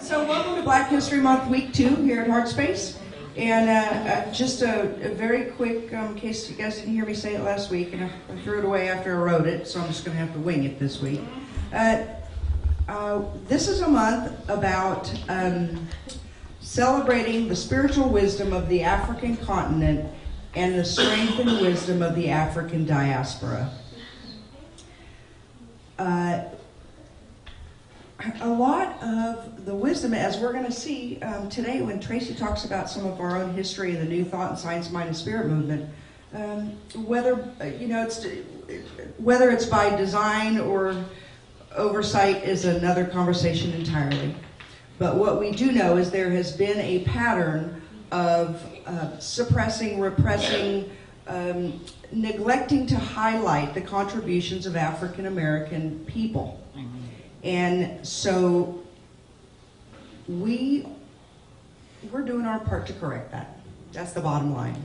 So welcome to Black History Month Week 2 here at HeartSpace. And just a very quick, in case you guys didn't hear me say it last week, and I threw it away after I wrote it, so I'm just going to have to wing it this week. This is a month about celebrating the spiritual wisdom of the African continent and the strength and wisdom of the African diaspora. A lot of the wisdom, as we're going to see today when Tracy talks about some of our own history of the New Thought and Science, Mind, and Spirit movement, whether it's by design or oversight is another conversation entirely. But what we do know is there has been a pattern of suppressing, repressing, neglecting to highlight the contributions of African American people. And so we're doing our part to correct that. That's the bottom line.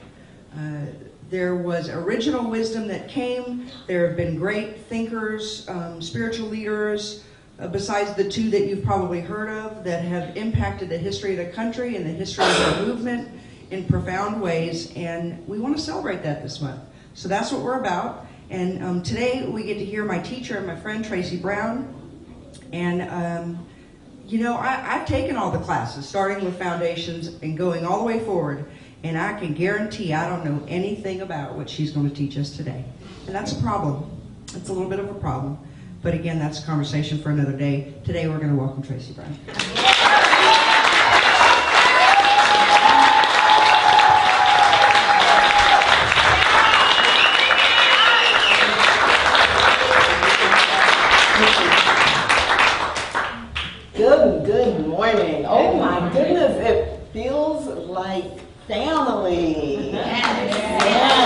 There was original wisdom that came. There have been great thinkers, spiritual leaders, besides the two that you've probably heard of, that have impacted the history of the country and the history of our movement in profound ways. And we want to celebrate that this month. So that's what we're about. And today we get to hear my teacher and my friend Tracy Brown. And, I've taken all the classes, starting with foundations and going all the way forward, and I can guarantee I don't know anything about what she's going to teach us today. And that's a problem. It's a little bit of a problem. But again, that's a conversation for another day. Today we're going to welcome Tracy Brown. Good morning. Oh my goodness, it feels like family. Yeah.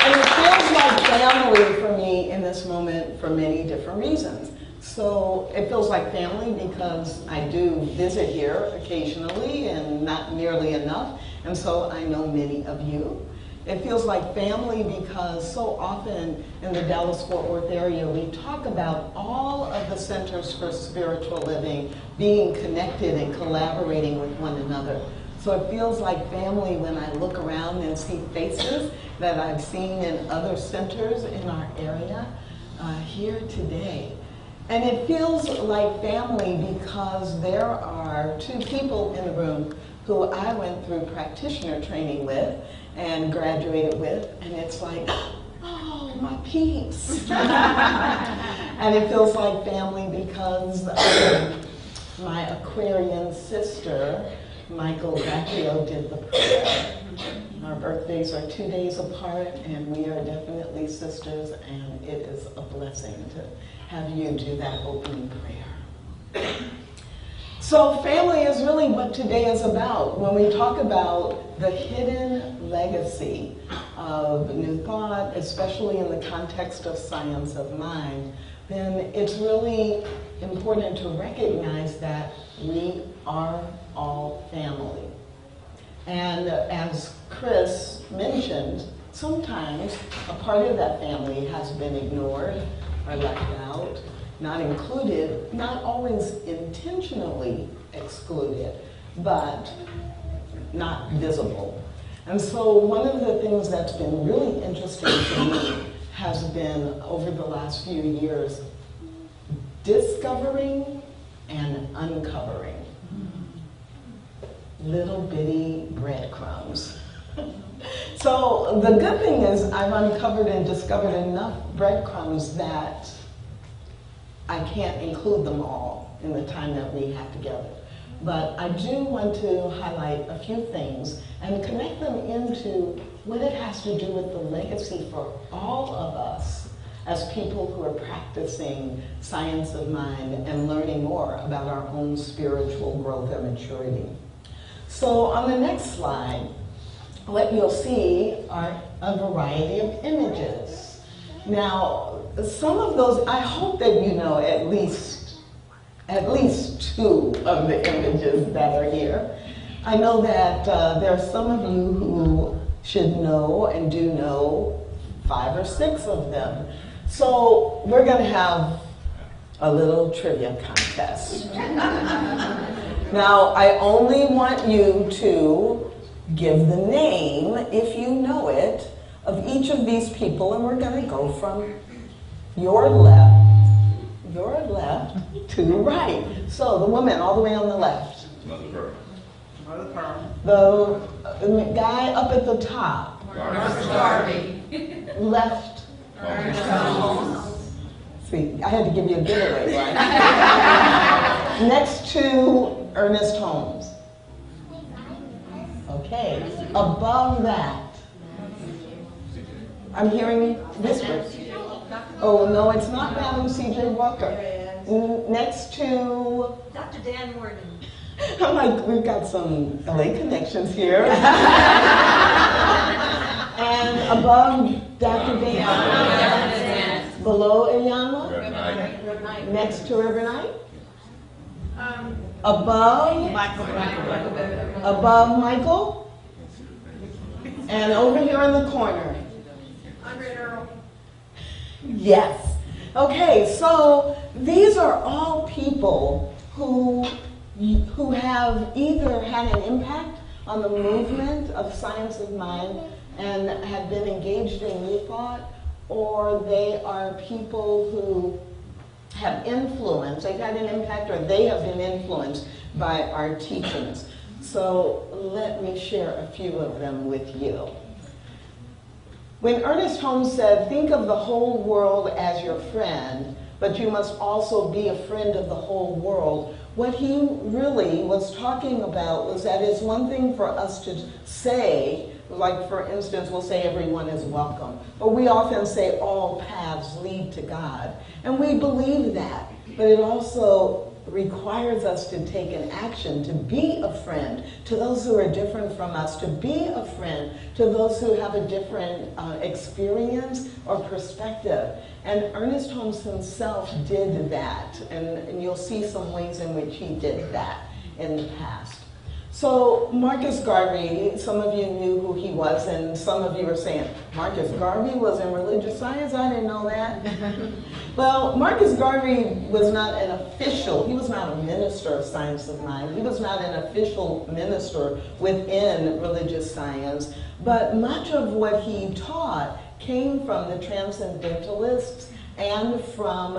And it feels like family for me in this moment for many different reasons. So it feels like family because I do visit here occasionally and not nearly enough. And so I know many of you. It feels like family because so often in the Dallas-Fort Worth area, we talk about all of the centers for spiritual living being connected and collaborating with one another. So it feels like family when I look around and see faces that I've seen in other centers in our area here today. And it feels like family because there are two people in the room who I went through practitioner training with and graduated with, and it's like, oh, my peeps. And it feels like family because my Aquarian sister, Michael Vacchio, did the prayer. Our birthdays are 2 days apart, and we are definitely sisters, and it is a blessing to have you do that opening prayer. So family is really what today is about. When we talk about the hidden legacy of New Thought, especially in the context of science of mind, then it's really important to recognize that we are all family. And as Chris mentioned, sometimes a part of that family has been ignored or left out, not included, not always intentionally excluded, but not visible. And so one of the things that's been really interesting to me has been, over the last few years, discovering and uncovering little bitty breadcrumbs. So the good thing is I've uncovered and discovered enough breadcrumbs that I can't include them all in the time that we have together. But I do want to highlight a few things and connect them into what it has to do with the legacy for all of us as people who are practicing science of mind and learning more about our own spiritual growth and maturity. So on the next slide, what you'll see are a variety of images. Now, some of those, I hope that you know at least two of the images that are here. I know that there are some of you who should know and do know 5 or 6 of them. So we're going to have a little trivia contest. Now, I only want you to give the name, if you know it, of each of these people, and we're going to go from your left to right. So the woman all the way on the left. Mother Pearl. The guy up at the top. Marcus Garvey. Left. See, I had to give you a giveaway, right? Next to Ernest Holmes. Okay. Above that. I'm hearing whispers. Oh, no, it's not Madam C.J. Walker. Next to... Dr. Dan Morgan. I'm like, we've got some LA connections here. And above Dr. Dan. Below Iyanla. Reverend. Next to Reverend Knight. Above Michael. Above Michael. And over here in the corner. Yes. Okay, so these are all people who have either had an impact on the movement of science of mind and have been engaged in new thought, or they are people who have influence, they've had an impact, or they have been influenced by our teachings. So let me share a few of them with you. When Ernest Holmes said, think of the whole world as your friend, but you must also be a friend of the whole world, what he really was talking about was that it's one thing for us to say, like for instance, we'll say everyone is welcome, but we often say all paths lead to God. And we believe that, but it also requires us to take an action, to be a friend to those who are different from us, to be a friend to those who have a different experience or perspective. And Ernest Holmes himself did that, and you'll see some ways in which he did that in the past. So Marcus Garvey, some of you knew who he was, and some of you were saying, Marcus Garvey was in religious science? I didn't know that. Well, Marcus Garvey was not an official, he was not a minister of science of mind. He was not an official minister within religious science, but much of what he taught came from the transcendentalists and from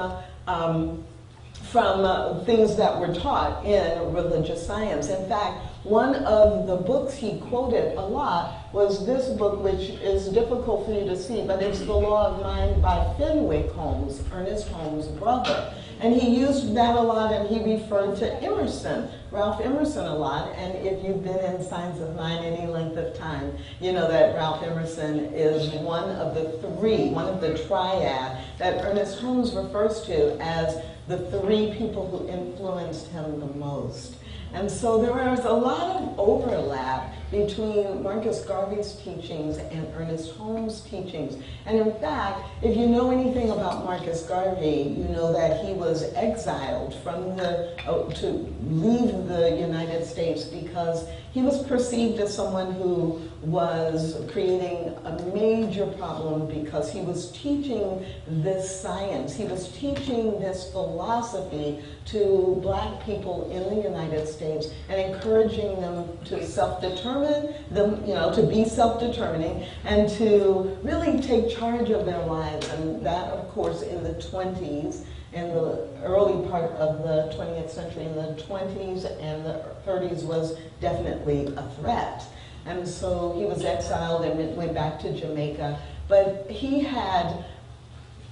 things that were taught in religious science. In fact, one of the books he quoted a lot was this book, which is difficult for you to see, but it's The Law of Mind by Fenwick Holmes, Ernest Holmes' brother. And he used that a lot, and he referred to Emerson, Ralph Emerson, a lot. And if you've been in Science of Mind any length of time, you know that Ralph Emerson is one of the three, one of the triad that Ernest Holmes refers to as the three people who influenced him the most. And so there was a lot of overlap between Marcus Garvey's teachings and Ernest Holmes' teachings. And in fact, if you know anything about Marcus Garvey, you know that he was exiled from to leave the United States because he was perceived as someone who was creating a major problem because he was teaching this science, he was teaching this philosophy to black people in the United States and encouraging them to self-determine, to be self-determining and to really take charge of their lives. And that, of course, in the 20s, in the early part of the 20th century, in the 20s and the 30s was definitely a threat. And so he was exiled and went back to Jamaica. But he had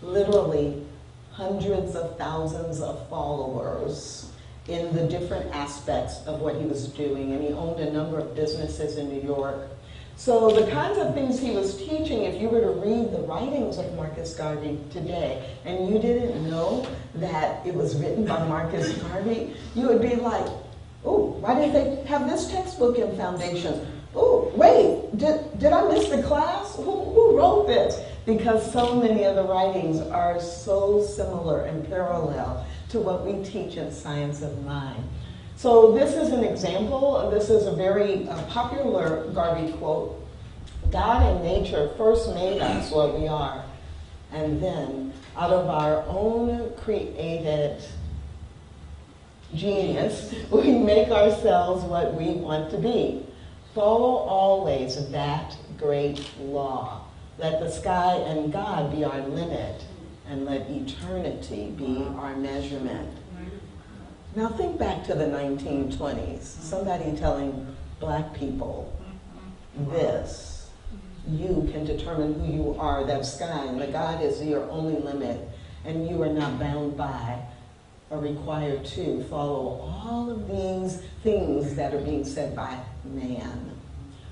literally hundreds of thousands of followers in the different aspects of what he was doing. And he owned a number of businesses in New York. So the kinds of things he was teaching, if you were to read the writings of Marcus Garvey today, and you didn't know that it was written by Marcus Garvey, you would be like, oh, why didn't they have this textbook in Foundations? Oh, wait, did I miss the class? Who wrote this? Because so many of the writings are so similar and parallel to what we teach in Science of Mind. So this is an example. This is a very popular Garvey quote. God and nature first made us what we are, And then, out of our own created genius, we make ourselves what we want to be. Follow always that great law. Let the sky and God be our limit, and let eternity be our measurement. Now think back to the 1920s, somebody telling black people this: you can determine who you are, that sky, and the God is your only limit, and you are not bound by or required to follow all of these things that are being said by man.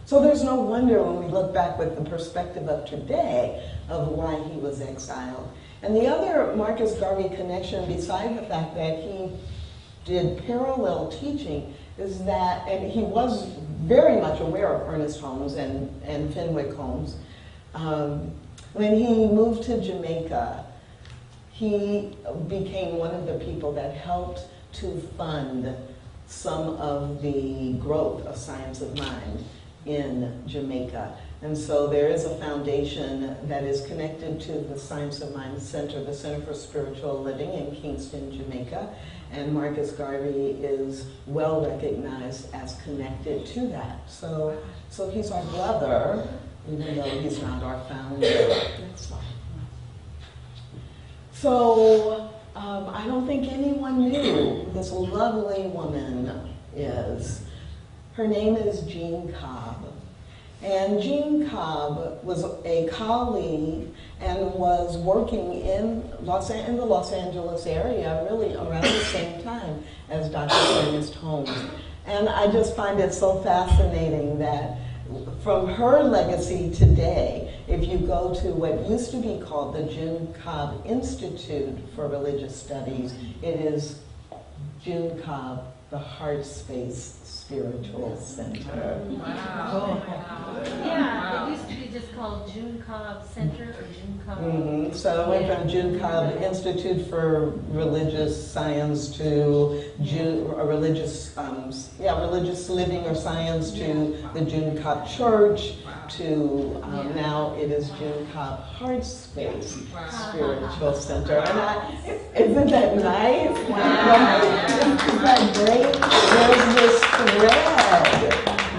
So there's no wonder when we look back with the perspective of today of why he was exiled. And the other Marcus Garvey connection, beside the fact that he did parallel teaching, is that, and he was very much aware of Ernest Holmes and Fenwick Holmes. When he moved to Jamaica, he became one of the people that helped to fund some of the growth of Science of Mind in Jamaica. And so there is a foundation that is connected to the Science of Mind Center, the Center for Spiritual Living in Kingston, Jamaica. And Marcus Garvey is well recognized as connected to that. So he's our brother, even though he's not our founder. Next slide. So I don't think anyone knew who this lovely woman is. Her name is Jean Cobb. And Jean Cobb was a colleague and was working in the Los Angeles area really around the same time as Dr. Ernest Holmes. And I just find it so fascinating that from her legacy today, if you go to what used to be called the Jean Cobb Institute for Religious Studies, it is Jean Cobb, the HeartSpace Spiritual Center. Wow. Yeah, it used to be just called Jean Cobb Center or Jean Cobb. So I went from Jean Cobb Institute for Religious Science to religious living or science to the Jean Cobb Church to now it is Jean Cobb HeartSpace Spiritual Center. And isn't that nice? Isn't that great? There's this thread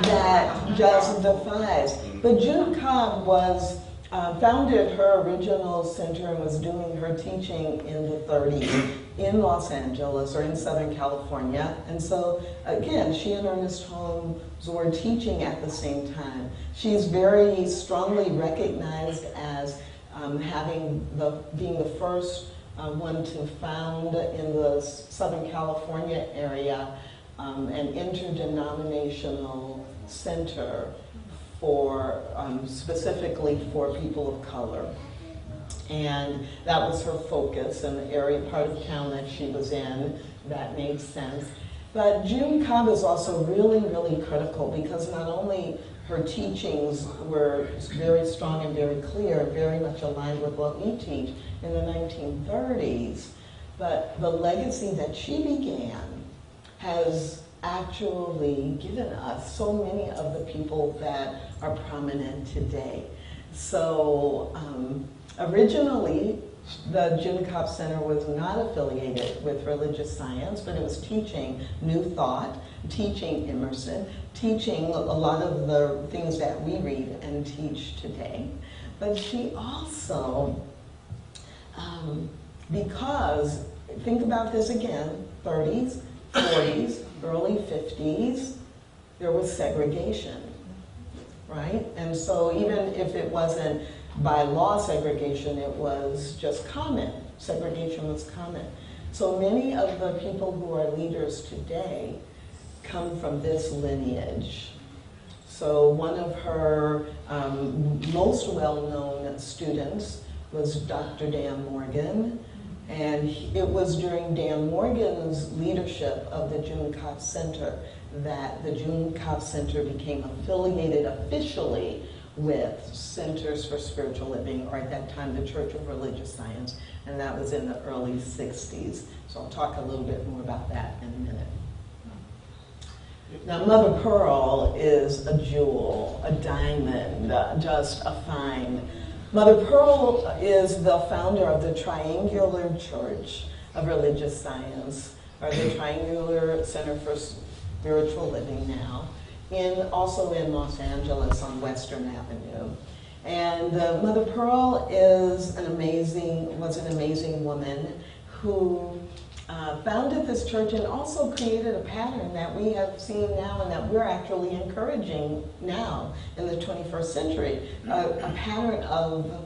that just defies. But Jean Cobb was founded her original center and was doing her teaching in the 30s in Los Angeles or in Southern California. And so, again, she and Ernest Holmes were teaching at the same time. She's very strongly recognized as being the first one to found in the Southern California area an interdenominational center for specifically for people of color. And that was her focus in the area, part of town that she was in. That made sense. But Jean Cobb is also really, really critical because not only her teachings were very strong and very clear, very much aligned with what we teach in the 1930s, but the legacy that she began has actually given us so many of the people that are prominent today. So originally, the Jean Cobb Center was not affiliated with religious science, but it was teaching New Thought, teaching Emerson, teaching a lot of the things that we read and teach today. But she also, because, think about this again, 30s, 40s, early 50s, there was segregation, right? And so even if it wasn't by law segregation, it was just common. Segregation was common. So many of the people who are leaders today come from this lineage. So one of her most well-known students was Dr. Dan Morgan, and it was during Dan Morgan's leadership of the Jean Cobb Center that the Jean Cobb Center became affiliated officially with Centers for Spiritual Living, or at that time, the Church of Religious Science, and that was in the early 60s. So I'll talk a little bit more about that in a minute. Now, Mother Pearl is a jewel, a diamond, just a find. Mother Pearl is the founder of the Triangular Church of Religious Science, or the Triangular Center for Spiritual Living now, also in Los Angeles on Western Avenue. And Mother Pearl was an amazing woman who founded this church and also created a pattern that we have seen now and that we're actually encouraging now in the 21st century, a pattern of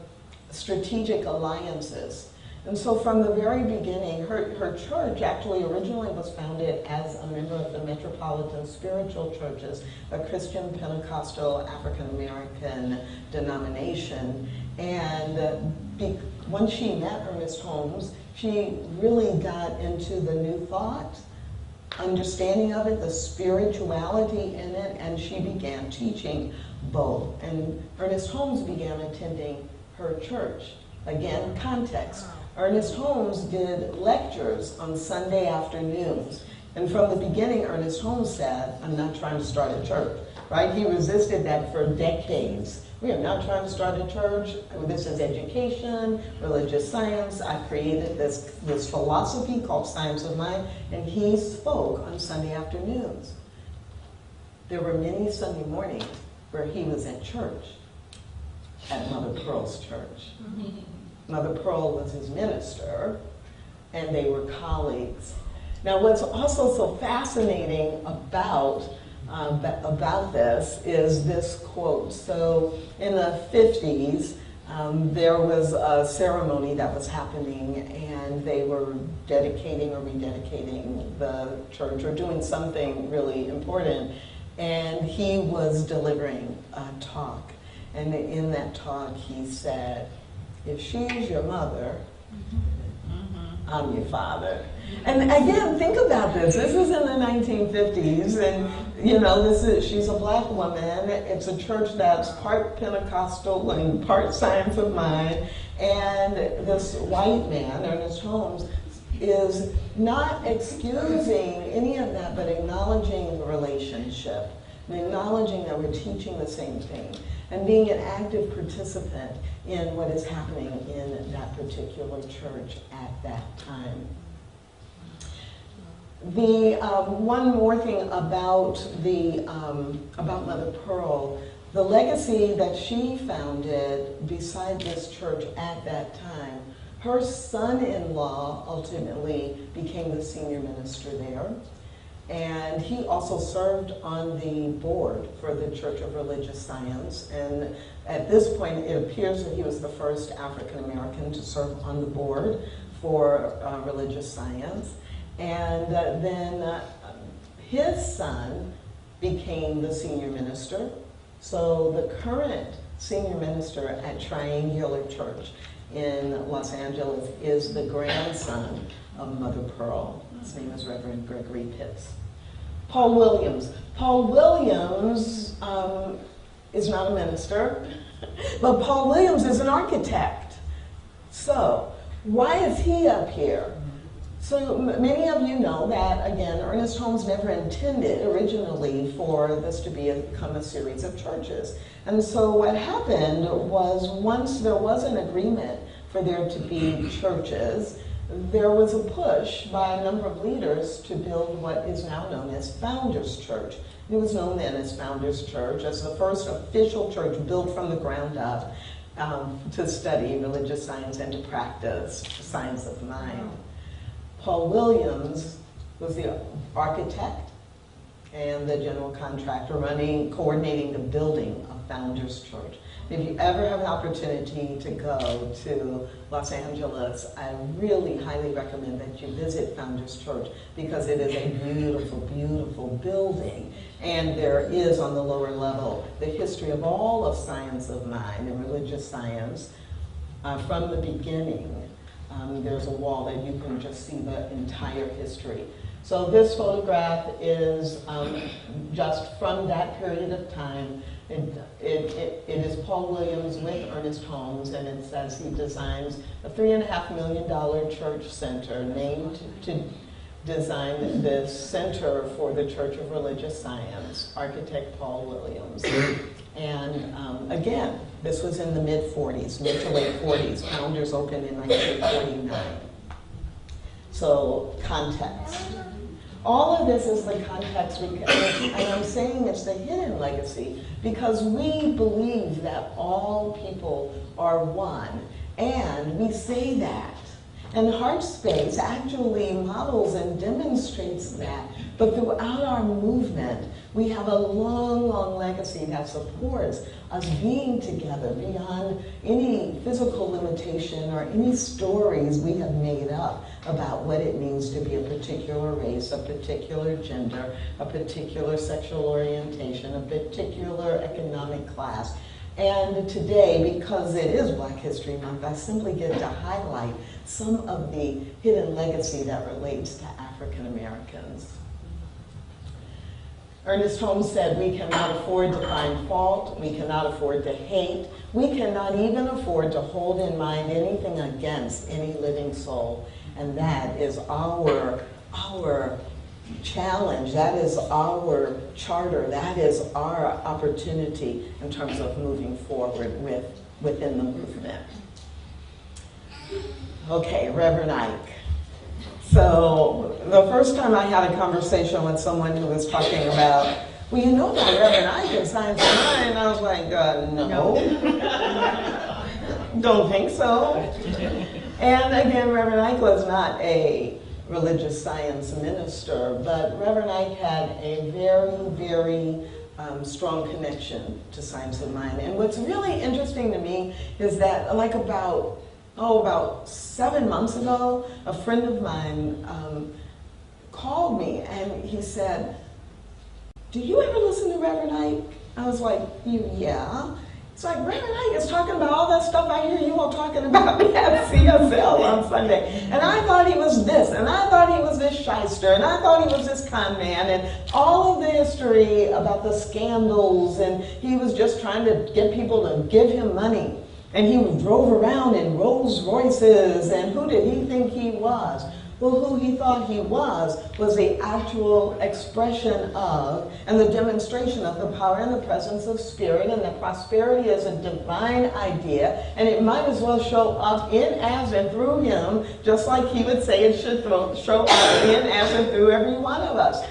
strategic alliances. And so from the very beginning, her church actually originally was founded as a member of the Metropolitan Spiritual Churches, a Christian Pentecostal African American denomination. And when she met Ernest Holmes, she really got into the New Thought, understanding of it, the spirituality in it, and she began teaching both. And Ernest Holmes began attending her church. Again, context. Ernest Holmes did lectures on Sunday afternoons. And from the beginning, Ernest Holmes said, I'm not trying to start a church, right? He resisted that for decades. We are not trying to start a church. This is education, religious science. I created this philosophy called Science of Mind, and he spoke on Sunday afternoons. There were many Sunday mornings where he was at church, at Mother Pearl's church. Mother Pearl was his minister, and they were colleagues. Now, what's also so fascinating about this is this quote. So, in the 50s, there was a ceremony that was happening, and they were dedicating or rededicating the church or doing something really important. And he was delivering a talk. And in that talk, he said, if she's your mother, I'm your father. And again, think about this. This is in the 1950s, and she's a black woman. It's a church that's part Pentecostal and part Science of Mind. And this white man, Ernest Holmes, is not excusing any of that, but acknowledging the relationship, and acknowledging that we're teaching the same thing, and being an active participant in what is happening in that particular church at that time. The one more thing about Mother Pearl, the legacy that she founded beside this church at that time, her son-in-law ultimately became the senior minister there. And he also served on the board for the Church of Religious Science. And at this point, it appears that he was the first African American to serve on the board for religious science. And then his son became the senior minister. So the current senior minister at Triangular Church in Los Angeles is the grandson of Mother Pearl. His name is Reverend Gregory Pitts. Paul Williams. Paul Williams is not a minister, but Paul Williams is an architect. So why is he up here? So many of you know that, again, Ernest Holmes never intended originally for this to become a series of churches. And so what happened was, once there was an agreement for there to be churches, there was a push by a number of leaders to build what is now known as Founders Church. It was known then as Founders Church, as the first official church built from the ground up to study religious science and to practice the science of mind. Paul Williams was the architect and the general contractor coordinating the building of Founders Church. If you ever have an opportunity to go to Los Angeles, I really highly recommend that you visit Founders Church, because it is a beautiful, beautiful building. And there is, on the lower level, the history of all of science of mind and religious science from the beginning. There's a wall that you can just see the entire history. So this photograph is just from that period of time. It is Paul Williams with Ernest Holmes, and it says he designs a $3.5 million church center named to designed the Center for the Church of Religious Science, architect Paul Williams. And again, this was in the mid-40s, mid to late 40s. Founders opened in 1949. So, context. All of this is the context, and I'm saying it's the hidden legacy because we believe that all people are one, and we say that. And HeartSpace actually models and demonstrates that. But throughout our movement, we have a long, long legacy that supports us being together beyond any physical limitation or any stories we have made up about what it means to be a particular race, a particular gender, a particular sexual orientation, a particular economic class. And today, because it is Black History Month, I simply get to highlight some of the hidden legacy that relates to African Americans. Ernest Holmes said, we cannot afford to find fault, we cannot afford to hate, we cannot even afford to hold in mind anything against any living soul. And that is our challenge, that is our charter, that is our opportunity in terms of moving forward within the movement. Okay, Reverend Ike. So the first time I had a conversation with someone who was talking about, well, you know about Reverend Ike in Science of Mind, I was like, no. Don't think so. And again, Reverend Ike was not a religious science minister, but Reverend Ike had a very, very strong connection to Science of Mind. And what's really interesting to me is that like about 7 months ago, a friend of mine called me and he said, do you ever listen to Reverend Ike? I was like, yeah. It's like, Reverend Ike is talking about all that stuff I hear you all talking about at CSL on Sunday. And I thought he was this, and I thought he was this shyster, and I thought he was this con man, and all of the history about the scandals, and he was just trying to get people to give him money. And he drove around in Rolls Royces, and who did he think he was? Well, who he thought he was the actual expression of and the demonstration of the power and the presence of spirit, and that prosperity is a divine idea, and it might as well show up in, as, and through him, just like he would say it should show up in, as, and through every one of us.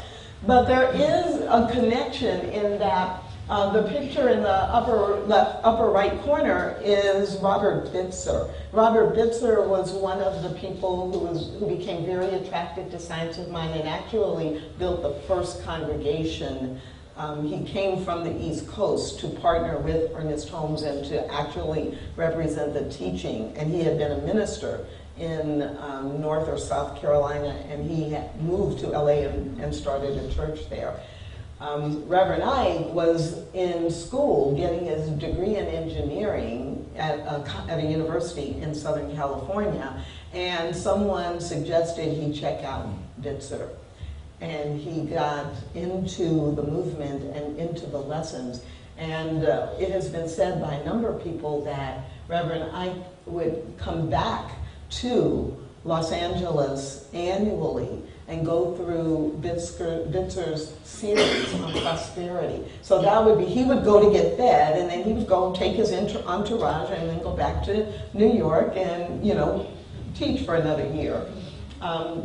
But there is a connection in that the picture in the upper right corner is Robert Bitzer. Robert Bitzer was one of the people who became very attracted to Science of Mind and actually built the first congregation. He came from the East Coast to partner with Ernest Holmes and to actually represent the teaching. And he had been a minister in North or South Carolina, and he had moved to LA and started a church there. Reverend Ike was in school getting his degree in engineering at a university in Southern California, and someone suggested he check out Bitzer. And he got into the movement and into the lessons. And it has been said by a number of people that Reverend Ike would come back to Los Angeles annually and go through Bitzer's series on prosperity. So that would be, he would go to get fed, and then he would go take his entourage and then go back to New York and, teach for another year.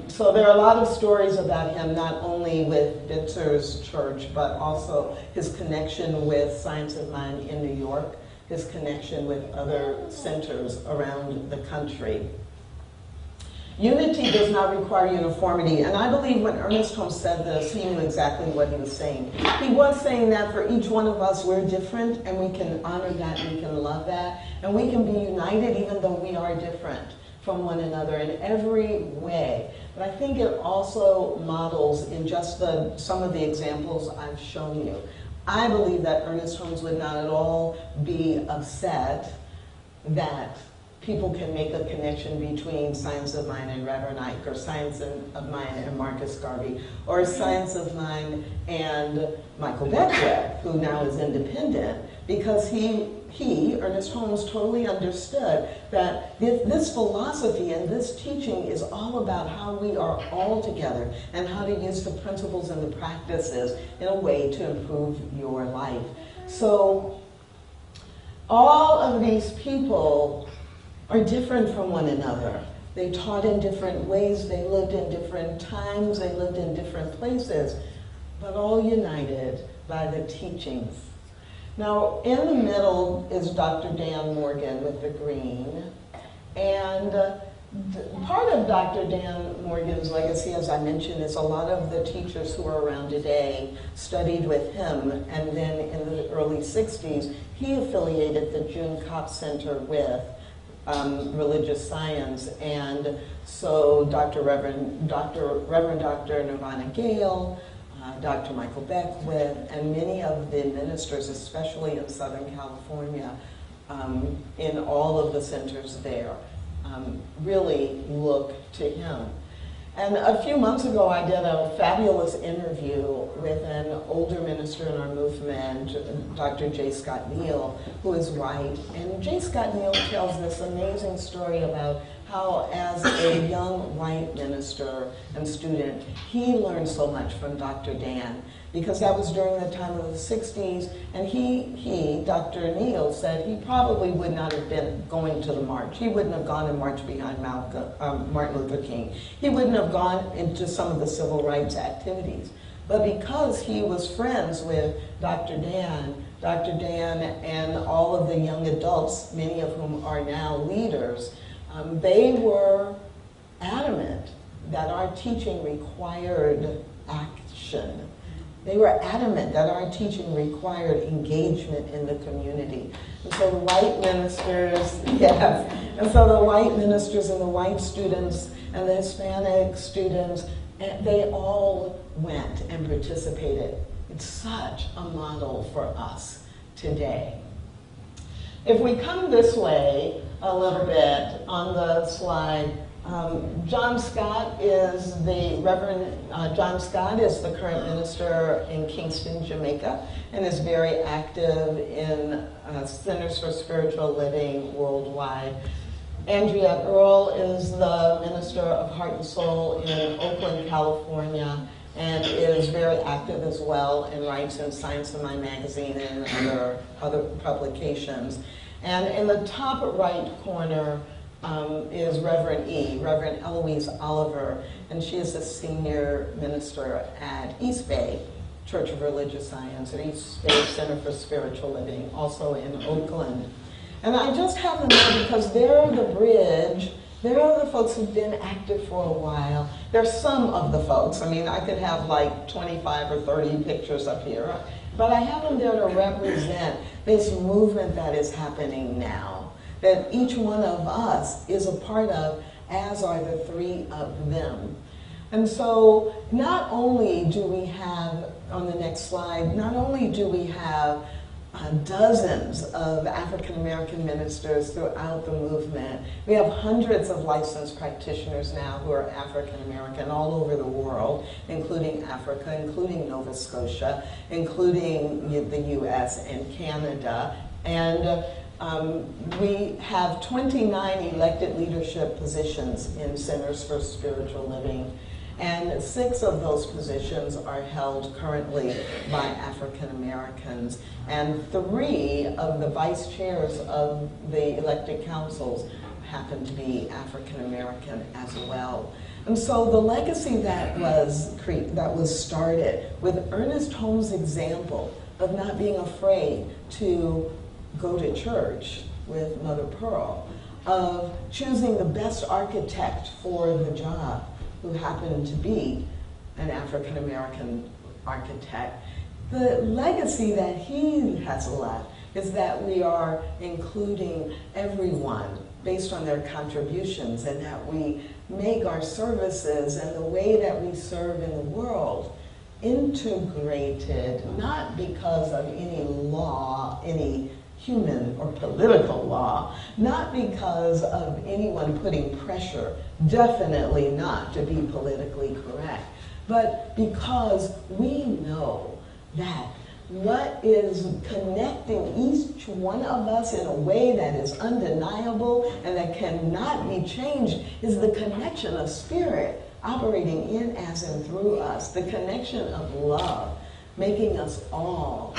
So there are a lot of stories about him, not only with Bitzer's church, but also his connection with Science of Mind in New York, his connection with other centers around the country. Unity does not require uniformity, and I believe when Ernest Holmes said this, he knew exactly what he was saying. He was saying that for each one of us, we're different, and we can honor that, and we can love that, and we can be united even though we are different from one another in every way. But I think it also models in just some of the examples I've shown you. I believe that Ernest Holmes would not at all be upset that people can make a connection between Science of Mind and Reverend Ike, or Science of Mind and Marcus Garvey, or Science of Mind and Michael Beckwith, who now is independent, because he Ernest Holmes, totally understood that this philosophy and this teaching is all about how we are all together and how to use the principles and the practices in a way to improve your life. So all of these people are different from one another. They taught in different ways, they lived in different times, they lived in different places, but all united by the teachings. Now, in the middle is Dr. Dan Morgan with the green, and part of Dr. Dan Morgan's legacy, as I mentioned, is a lot of the teachers who are around today studied with him, and then in the early 60s, he affiliated the Jean Cobb Center with religious science, and so Reverend Dr. Nirvana Gale, Dr. Michael Beckwith, and many of the ministers, especially in Southern California, in all of the centers there, really look to him. And a few months ago, I did a fabulous interview with an older minister in our movement, Dr. J. Scott Neal, who is white. And J. Scott Neal tells this amazing story about how, as a young white minister and student, he learned so much from Dr. Dan, because that was during the time of the 60s, and he, Dr. Neal, said he probably would not have been going to the march. He wouldn't have gone and marched behind Martin Luther King. He wouldn't have gone into some of the civil rights activities. But because he was friends with Dr. Dan and all of the young adults, many of whom are now leaders, they were adamant that our teaching required action. They were adamant that our teaching required engagement in the community. And so the white ministers, yes, and so the white ministers and the white students and the Hispanic students, they all went and participated. It's such a model for us today. If we come this way a little bit on the slide, John Scott is the Reverend John Scott is the current minister in Kingston, Jamaica, and is very active in Centers for Spiritual Living worldwide. Andrea Earl is the minister of Heart and Soul in Oakland, California, and is very active as well and writes in Science of My magazine and other publications. And in the top right corner is Reverend Eloise Oliver, and she is the senior minister at East Bay Church of Religious Science, at East Bay Center for Spiritual Living, also in Oakland. And I just have them there because they're the bridge. They're the folks who've been active for a while. They're some of the folks. I mean, I could have like 25 or 30 pictures up here, but I have them there to represent this movement that is happening now, that each one of us is a part of, as are the three of them. And so not only do we have, on the next slide, not only do we have dozens of African American ministers throughout the movement, we have hundreds of licensed practitioners now who are African American all over the world, including Africa, including Nova Scotia, including the US and Canada. And we have 29 elected leadership positions in Centers for Spiritual Living, and 6 of those positions are held currently by African Americans, and 3 of the vice chairs of the elected councils happen to be African American as well. And so the legacy that was started with Ernest Holmes' example of not being afraid to go to church with Mother Pearl, of choosing the best architect for the job, who happened to be an African American architect. The legacy that he has left is that we are including everyone based on their contributions, and that we make our services and the way that we serve in the world integrated, not because of any law, any human or political law, not because of anyone putting pressure, definitely not to be politically correct, but because we know that what is connecting each one of us in a way that is undeniable and that cannot be changed is the connection of spirit operating in, as, and through us, the connection of love, making us all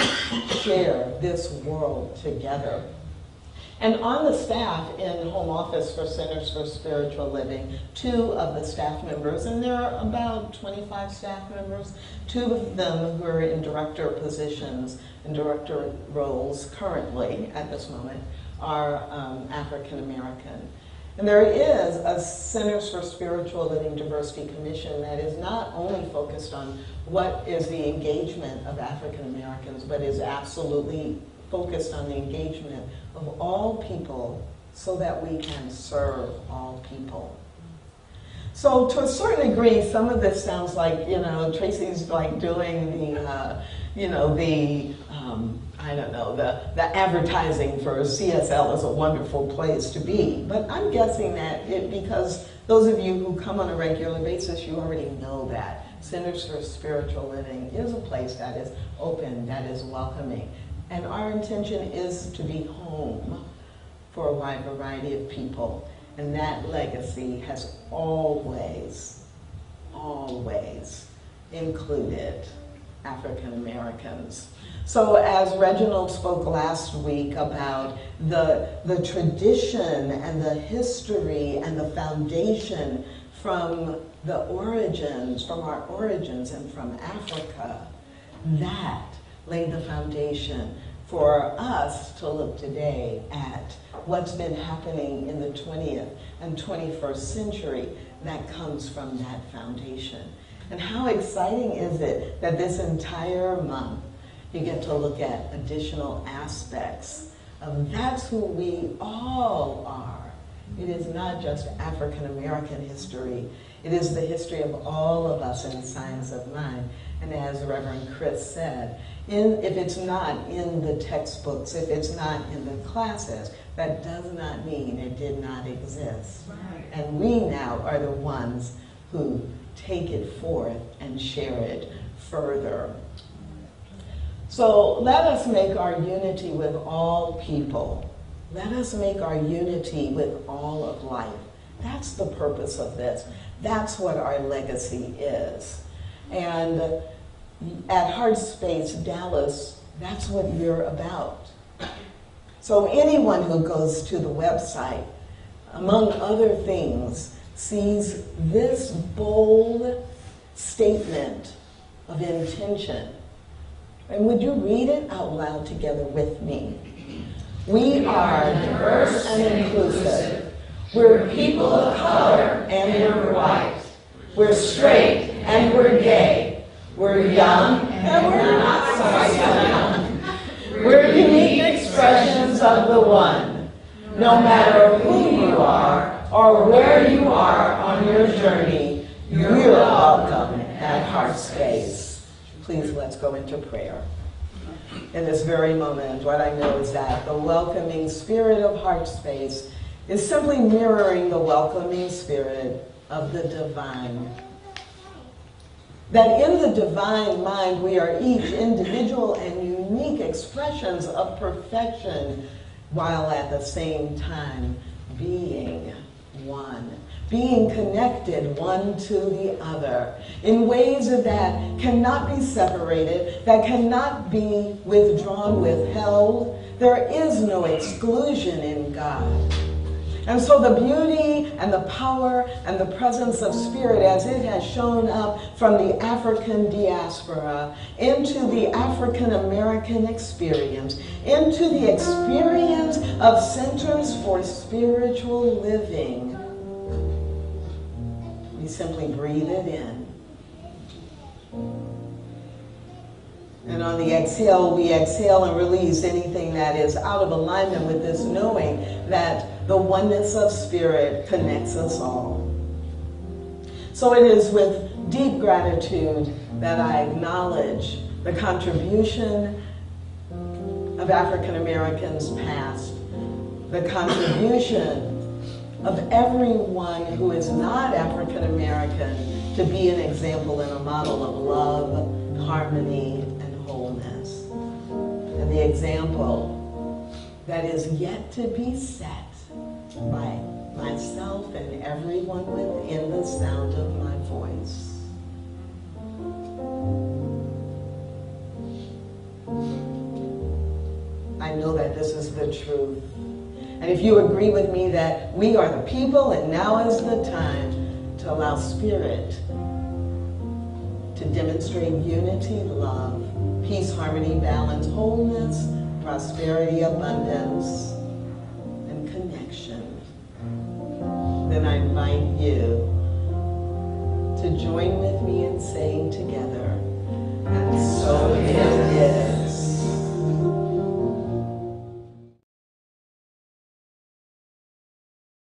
share this world together. And on the staff in Home Office for Centers for Spiritual Living, 2 of the staff members, and there are about 25 staff members, 2 of them who are in director positions and director roles currently at this moment are African American. And there is a Centers for Spiritual Living Diversity Commission that is not only focused on what is the engagement of African Americans, but is absolutely focused on the engagement of all people so that we can serve all people. So to a certain degree, some of this sounds like, Tracy's like doing the advertising for CSL is a wonderful place to be. But I'm guessing that because those of you who come on a regular basis, you already know that Centers for Spiritual Living is a place that is open, that is welcoming. And our intention is to be home for a wide variety of people. And that legacy has always, always included African Americans. So as Reginald spoke last week about the tradition and the history and the foundation from our origins and from Africa, that laid the foundation for us to look today at what's been happening in the 20th and 21st century that comes from that foundation. And how exciting is it that this entire month you get to look at additional aspects of that's who we all are. It is not just African American history. It is the history of all of us in Science of Mind. And as Reverend Chris said, if it's not in the textbooks, if it's not in the classes, that does not mean it did not exist. Right. And we now are the ones who take it forth and share it further. So let us make our unity with all people. Let us make our unity with all of life. That's the purpose of this. That's what our legacy is. And at HeartSpace Dallas, that's what you're about. So anyone who goes to the website, among other things, sees this bold statement of intention. And would you read it out loud together with me? We are diverse and inclusive. We're people of color and we're white. We're straight and we're gay. We're young and we're not so young. We're unique expressions of the one. No matter who you are or where you are on your journey, you're welcome at HeartSpace. Please, let's go into prayer. In this very moment, what I know is that the welcoming spirit of HeartSpace is simply mirroring the welcoming spirit of the divine. That in the divine mind, we are each individual and unique expressions of perfection, while at the same time being one. Being connected one to the other in ways that cannot be separated, that cannot be withdrawn, withheld. There is no exclusion in God. And so the beauty and the power and the presence of spirit as it has shown up from the African diaspora into the African American experience, into the experience of Centers for Spiritual Living, we simply breathe it in. And on the exhale, we exhale and release anything that is out of alignment with this knowing that the oneness of spirit connects us all. So it is with deep gratitude that I acknowledge the contribution of African Americans past, the contribution of everyone who is not African American to be an example and a model of love, harmony, and wholeness. the example that is yet to be set by myself and everyone within the sound of my voice. I know that this is the truth. And if you agree with me that we are the people and now is the time to allow Spirit to demonstrate unity, love, peace, harmony, balance, wholeness, prosperity, abundance, and connection, then I invite you to join with me in saying together, and so it is.